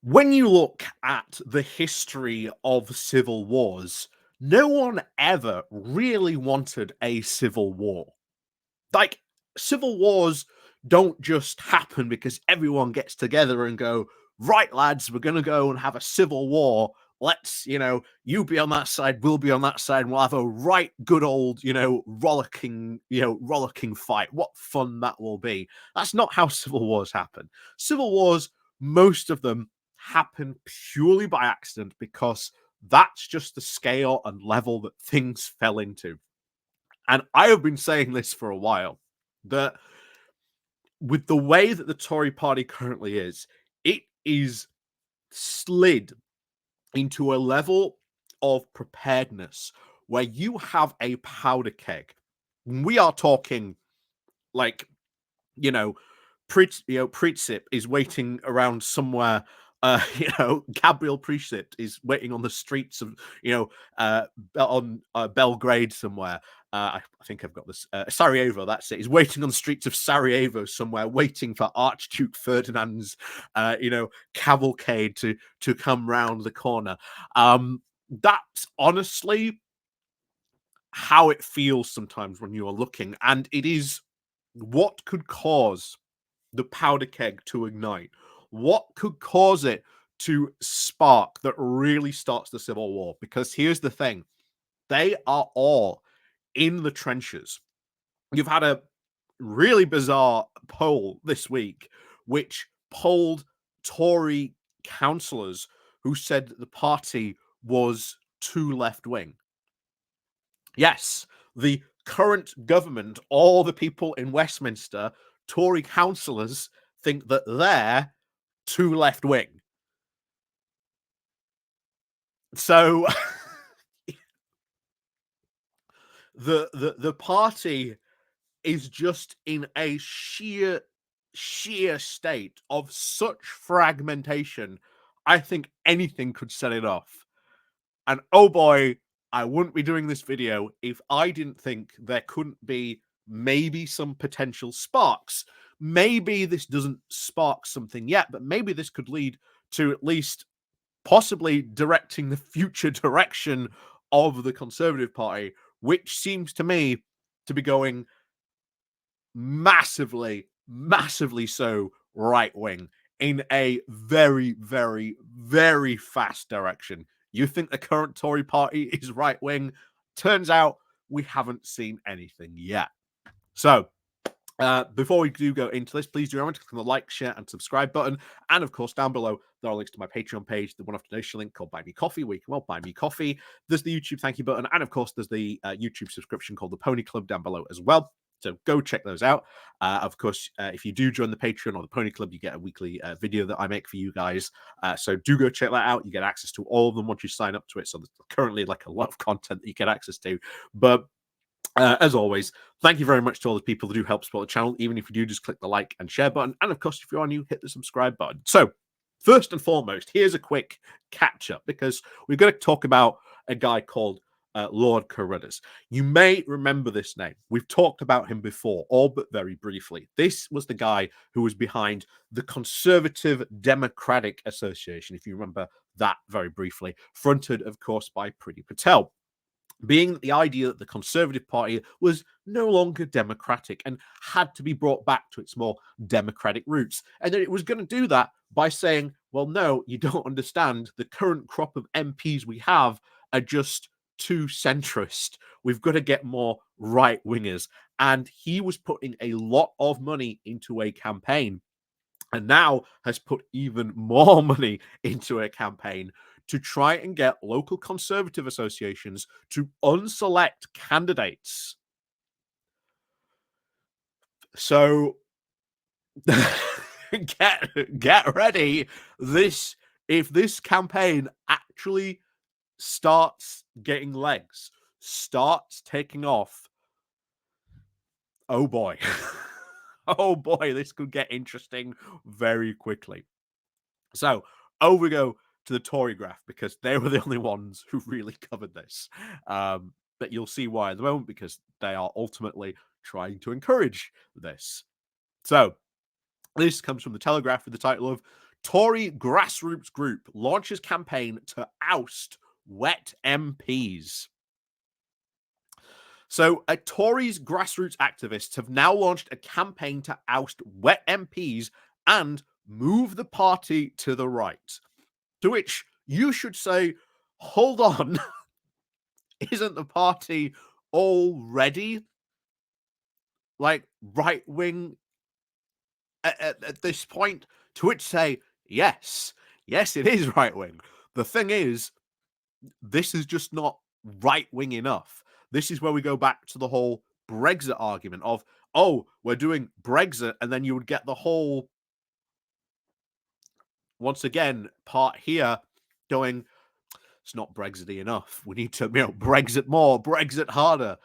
When you look at the history of civil wars, no one ever really wanted a civil war. Like, civil wars don't just happen because everyone gets together and go, right, lads, we're going to go and have a civil war. Let's, you be on that side, we'll be on that side, and we'll have a right good old, rollicking fight. What fun that will be. That's not how civil wars happen. Civil wars, most of them happen purely by accident because that's just the scale and level that things fell into. And I have been saying this for a while, that with the way that the Tory party currently is, it is slid into a level of preparedness where you have a powder keg. We are talking like, you know, Pritzip is waiting around somewhere. Gabriel Pritzip is waiting on the streets of, on Belgrade somewhere. I think I've got this. Sarajevo, that's it. He's waiting on the streets of Sarajevo somewhere, waiting for Archduke Ferdinand's, cavalcade to come round the corner. That's honestly how it feels sometimes when you are looking, and it is what could cause the powder keg to ignite? What could cause it to spark that really starts the civil war? Because here's the thing, they are all in the trenches. You've had a really bizarre poll this week, which polled Tory councillors who said that the party was too left wing. Yes, the current government, all the people in Westminster, Tory councillors, think that they're too left wing. So the party is just in a sheer state of such fragmentation. I think anything could set it off. And oh boy, I wouldn't be doing this video if I didn't think there couldn't be maybe some potential sparks. Maybe this doesn't spark something yet, but maybe this could lead to at least possibly directing the future direction of the Conservative Party, which seems to me to be going massively so right wing in a very, very, very fast direction. You think the current Tory party is right wing? Turns out we haven't seen anything yet. So, before we do go into this, please do remember to click on the like, share, and subscribe button. And of course, down below, there are links to my Patreon page, the one-off donation link called Buy Me Coffee, where you can buy me coffee. There's the YouTube thank you button, and of course, there's the YouTube subscription called the Pony Club down below as well. So go check those out. Of course, if you do join the Patreon or the Pony Club, you get a weekly video that I make for you guys. So do go check that out. You get access to all of them once you sign up to it. So there's currently like a lot of content that you get access to. But as always, thank you very much to all the people that do help support the channel. Even if you do, just click the like and share button. And of course, if you are new, hit the subscribe button. So first and foremost, here's a quick catch up because we're going to talk about a guy called Lord Cruddas. You may remember this name. We've talked about him before, all but very briefly. This was the guy who was behind the Conservative Democratic Association, if you remember that very briefly, fronted, of course, by Priti Patel. Being the idea that the Conservative Party was no longer democratic and had to be brought back to its more democratic roots. And that it was going to do that by saying, well, no, you don't understand. The current crop of MPs we have are just too centrist. We've got to get more right wingers. And he was putting a lot of money into a campaign and now has put even more money into a campaign to try and get local Conservative associations to unselect candidates. So get ready. If this campaign actually starts getting legs, starts taking off, oh boy. Oh boy, this could get interesting very quickly. So over we go to the Tory graph because they were the only ones who really covered this. But you'll see why at the moment because they are ultimately trying to encourage this. So this comes from the Telegraph with the title of Tory Grassroots group launches campaign to oust wet MPs. So, Tory's grassroots activists have now launched a campaign to oust wet MPs and move the party to the right. To which you should say, hold on, isn't the party already like right wing at this point? To which say, yes, it is right wing. The thing is, this is just not right wing enough. This is where we go back to the whole Brexit argument of, oh, we're doing Brexit, and then you would get the whole, once again, part here going, it's not Brexity enough. We need to, Brexit more, Brexit harder.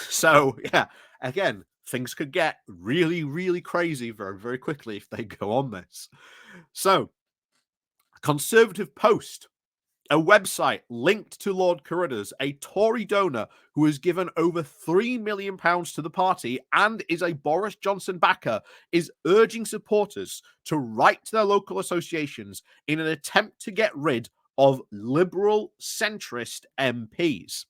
So, yeah, again, things could get really, really crazy very, very quickly if they go on this. So, Conservative Post, a website linked to Lord Cruddas, a Tory donor who has given over £3 million to the party and is a Boris Johnson backer, is urging supporters to write to their local associations in an attempt to get rid of liberal centrist MPs.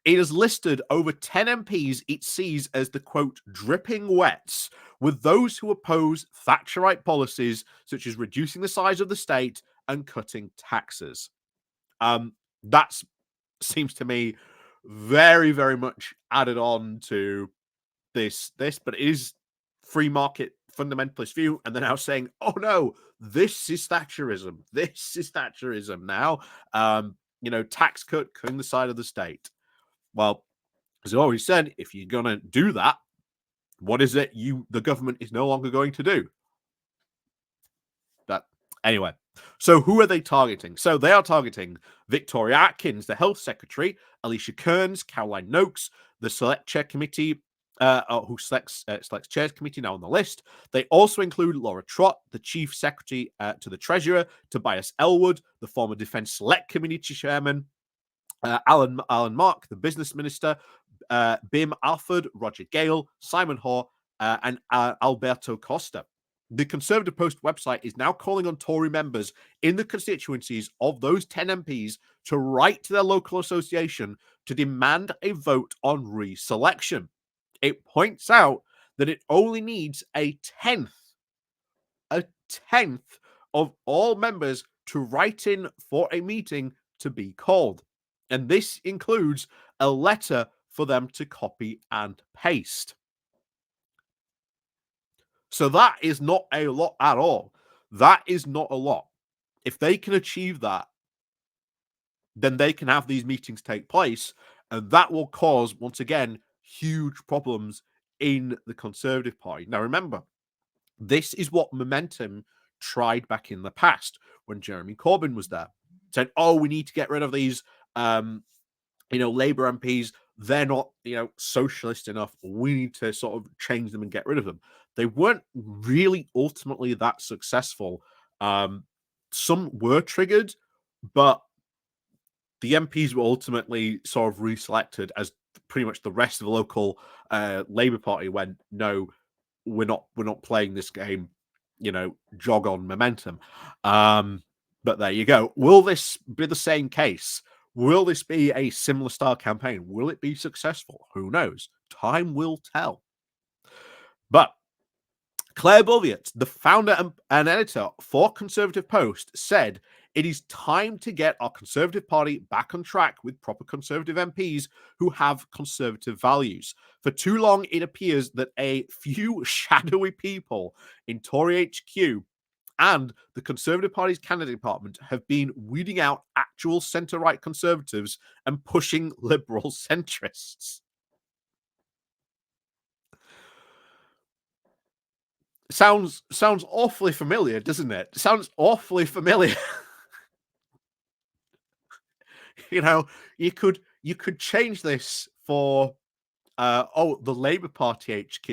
It has listed over 10 MPs it sees as the, quote, dripping wets, with those who oppose Thatcherite policies such as reducing the size of the state and cutting taxes. That seems to me very, very much added on to this, but it is free market fundamentalist view, and they're now saying, oh no, this is Thatcherism. This is Thatcherism now. Tax cutting the side of the state. Well, as I always said, if you're going to do that, what is it the government is no longer going to do? That anyway. So who are they targeting? So they are targeting Victoria Atkins, the Health Secretary, Alicia Kearns, Caroline Noakes, the Select Chair Committee, who selects Chairs Committee now on the list. They also include Laura Trott, the Chief Secretary to the Treasurer, Tobias Elwood, the former Defence Select Committee Chairman, Alan Mark, the Business Minister, Bim Alford, Roger Gale, Simon Hoare, and Alberto Costa. The Conservative Post website is now calling on Tory members in the constituencies of those 10 MPs to write to their local association to demand a vote on reselection. It points out that it only needs a tenth of all members to write in for a meeting to be called. And this includes a letter for them to copy and paste. So that is not a lot at all. That is not a lot. If they can achieve that, then they can have these meetings take place, and that will cause, once again, huge problems in the Conservative Party. Now, remember, this is what Momentum tried back in the past when Jeremy Corbyn was there. Said, oh, we need to get rid of these Labour MPs, they're not, socialist enough. We need to sort of change them and get rid of them. They weren't really ultimately that successful. Some were triggered, but the MPs were ultimately sort of reselected as pretty much the rest of the local Labour Party went, no, we're not playing this game, jog on Momentum. But there you go. Will this be the same case? Will this be a similar style campaign? Will it be successful? Who knows? Time will tell. But Claire Bulliett, the founder and editor for Conservative Post, said it is time to get our Conservative Party back on track with proper Conservative MPs who have Conservative values. For too long, it appears that a few shadowy people in Tory HQ and the Conservative Party's candidate department have been weeding out actual centre-right Conservatives and pushing liberal centrists. Sounds awfully familiar, doesn't it? Sounds awfully familiar. You could change this for the Labour Party HQ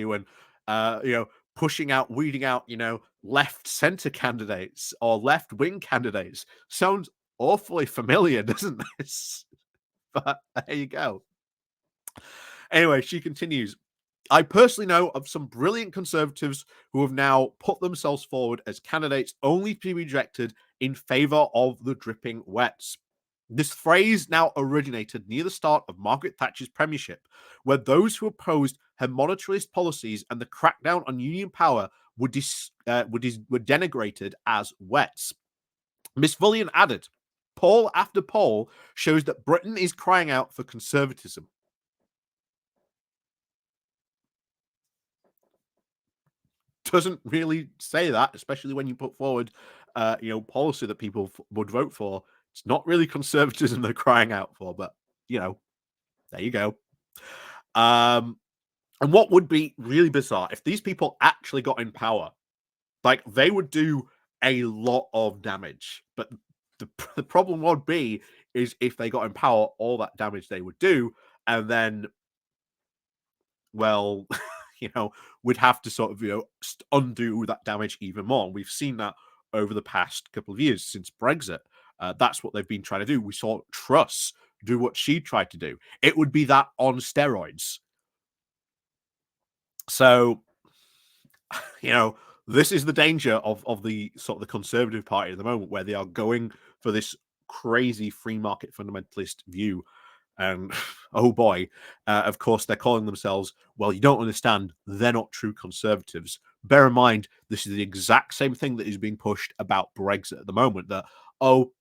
and weeding out left centre candidates or left wing candidates. Sounds awfully familiar, doesn't this? But there you go. Anyway, she continues. I personally know of some brilliant conservatives who have now put themselves forward as candidates only to be rejected in favor of the dripping wets. This phrase now originated near the start of Margaret Thatcher's premiership, where those who opposed her monetarist policies and the crackdown on union power were denigrated as wets. Miss Vullian added, poll after poll shows that Britain is crying out for conservatism. Doesn't really say that, especially when you put forward, policy that people would vote for. It's not really conservatism they're crying out for, but there you go. And what would be really bizarre if these people actually got in power, like they would do a lot of damage. But the problem would be is if they got in power, all that damage they would do, and then, well, we'd have to sort of undo that damage even more. And we've seen that over the past couple of years since Brexit. That's what they've been trying to do. We saw Truss do what she tried to do. It would be that on steroids. So, this is the danger of the sort of the Conservative Party at the moment, where they are going for this crazy free market fundamentalist view. And oh boy, of course, they're calling themselves, well, you don't understand, they're not true conservatives. Bear in mind, this is the exact same thing that is being pushed about Brexit at the moment, that, all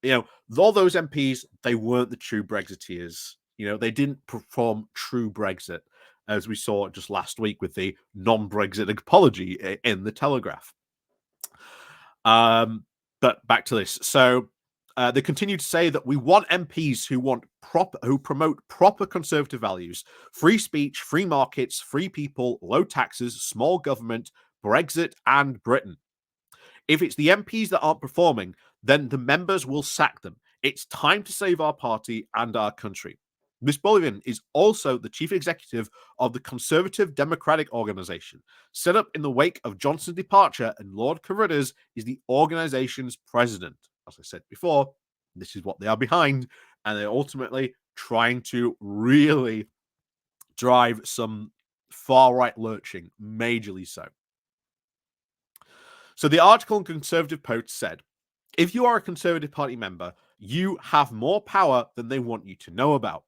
those MPs, they weren't the true Brexiteers. They didn't perform true Brexit, as we saw just last week with the non-Brexit apology in the Telegraph. But back to this. So they continue to say that we want MPs who promote proper conservative values: free speech, free markets, free people, low taxes, small government, Brexit, and Britain. If it's the MPs that aren't performing, then the members will sack them. It's time to save our party and our country. Miss Bullion is also the chief executive of the Conservative Democratic Organization, set up in the wake of Johnson's departure, and Lord Cruddas is the organization's president. As I said before, this is what they are behind, and they're ultimately trying to really drive some far-right lurching, majorly so. So the article in Conservative Post said, if you are a Conservative Party member, you have more power than they want you to know about.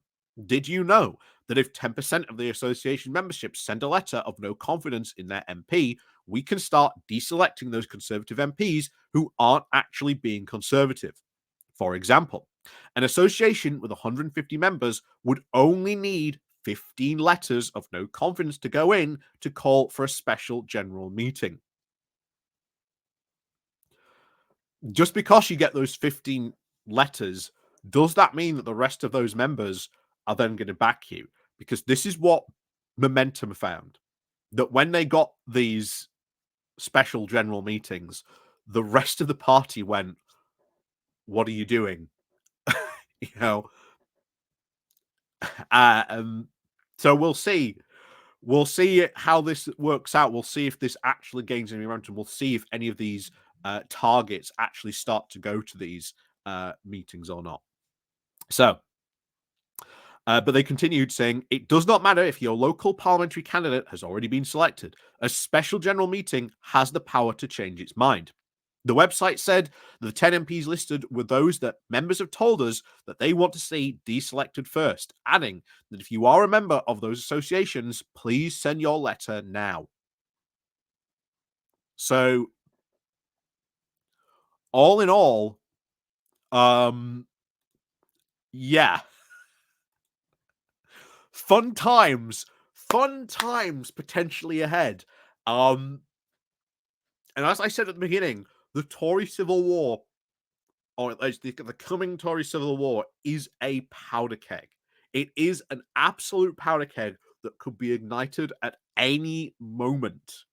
Did you know that if 10% of the association membership send a letter of no confidence in their MP, we can start deselecting those Conservative MPs who aren't actually being Conservative? For example, an association with 150 members would only need 15 letters of no confidence to go in to call for a special general meeting. Just because you get those 15 letters, does that mean that the rest of those members are then going to back you? Because this is what Momentum found, that when they got these special general meetings, the rest of the party went, what are you doing? So we'll see. We'll see how this works out. We'll see if this actually gains any momentum. We'll see if any of these targets actually start to go to these meetings or not. So, but they continued saying, it does not matter if your local parliamentary candidate has already been selected. A special general meeting has the power to change its mind. The website said the 10 MPs listed were those that members have told us that they want to see deselected first, adding that if you are a member of those associations, please send your letter now. So, all in all, yeah. Fun times potentially ahead. And as I said at the beginning, the Tory Civil War, or at least the coming Tory Civil War, is a powder keg. It is an absolute powder keg that could be ignited at any moment.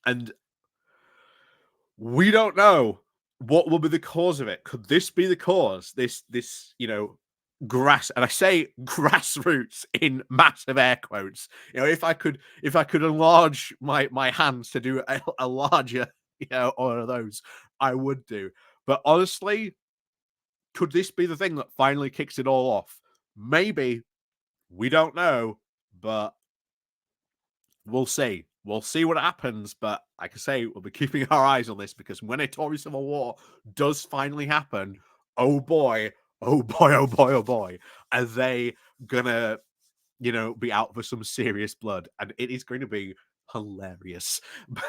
And we don't know what will be the cause of it. Could this be the cause? This and I say grassroots in massive air quotes. If I could enlarge my hands to do a larger, one of those, I would do. But honestly, could this be the thing that finally kicks it all off? Maybe. We don't know, but we'll see. We'll see what happens, but like I say, we'll be keeping our eyes on this because when a Tory civil war does finally happen, oh boy, oh boy, oh boy, oh boy, are they gonna, be out for some serious blood, and it is going to be hilarious.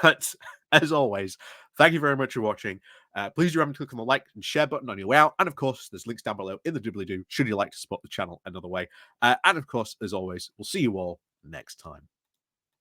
But as always, thank you very much for watching. Please do remember to click on the like and share button on your way out. And of course, there's links down below in the doobly-doo should you like to support the channel another way. And of course, as always, we'll see you all next time.